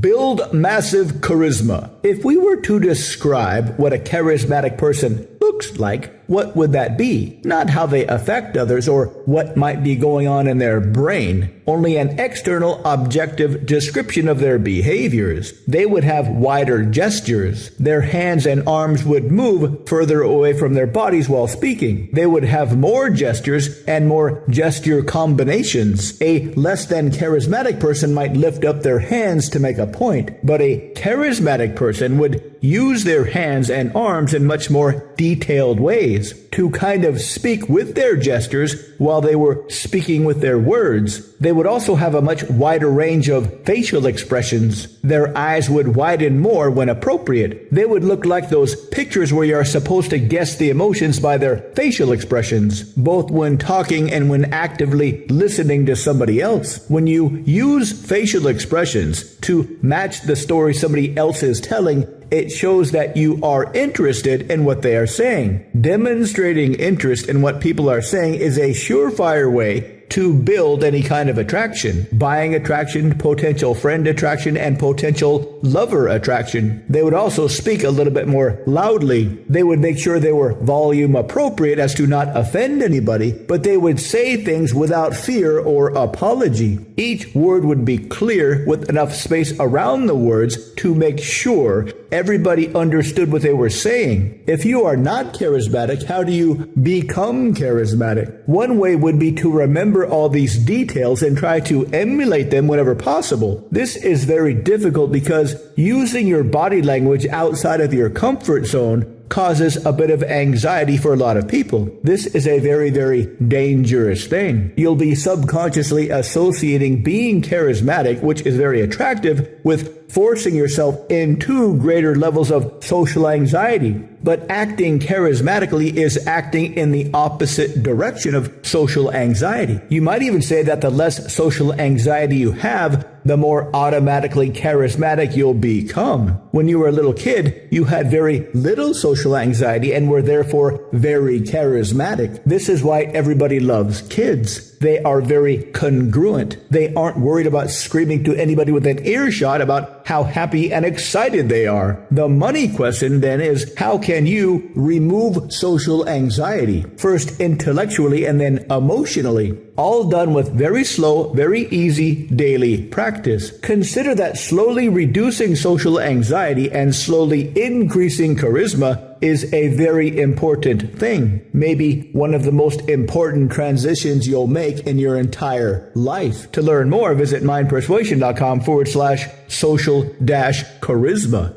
Build massive charisma. If we were to describe what a charismatic person looks like, what would that be? Not how they affect others or what might be going on in their brain, only an external objective description of their behaviors. They would have wider gestures. Their hands and arms would move further away from their bodies while speaking. They would have more gestures and more gesture combinations. A less than charismatic person might lift up their hands to make a point, but a charismatic person would use their hands and arms in much more detailed ways to kind of speak with their gestures while they were speaking with their words. They would also have a much wider range of facial expressions. Their eyes would widen more when appropriate. They would look like those pictures where you are supposed to guess the emotions by their facial expressions, both when talking and when actively listening to somebody else. When you use facial expressions to match the story somebody else is telling, it shows that you are interested in what they are saying. Demonstrating interest in what people are saying is a surefire way to build any kind of attraction. Buying attraction, potential friend attraction, and potential lover attraction. They would also speak a little bit more loudly. They would make sure they were volume appropriate as to not offend anybody, but they would say things without fear or apology. Each word would be clear with enough space around the words to make sure everybody understood what they were saying. If you are not charismatic, how do you become charismatic? One way would be to remember all these details and try to emulate them whenever possible. This is very difficult because using your body language outside of your comfort zone causes a bit of anxiety for a lot of people. This is a very, very dangerous thing. You'll be subconsciously associating being charismatic, which is very attractive, with forcing yourself into greater levels of social anxiety. But acting charismatically is acting in the opposite direction of social anxiety. You might even say that the less social anxiety you have, the more automatically charismatic you'll become. When you were a little kid, you had very little social anxiety and were therefore very charismatic. This is why everybody loves kids. They are very congruent. They aren't worried about screaming to anybody within earshot about how happy and excited they are. The money question then is, how can you remove social anxiety? First intellectually and then emotionally. All done with very slow, very easy daily practice. Consider that slowly reducing social anxiety and slowly increasing charisma is a very important thing. Maybe one of the most important transitions you'll make in your entire life. To learn more, visit mindpersuasion.com/social-charisma.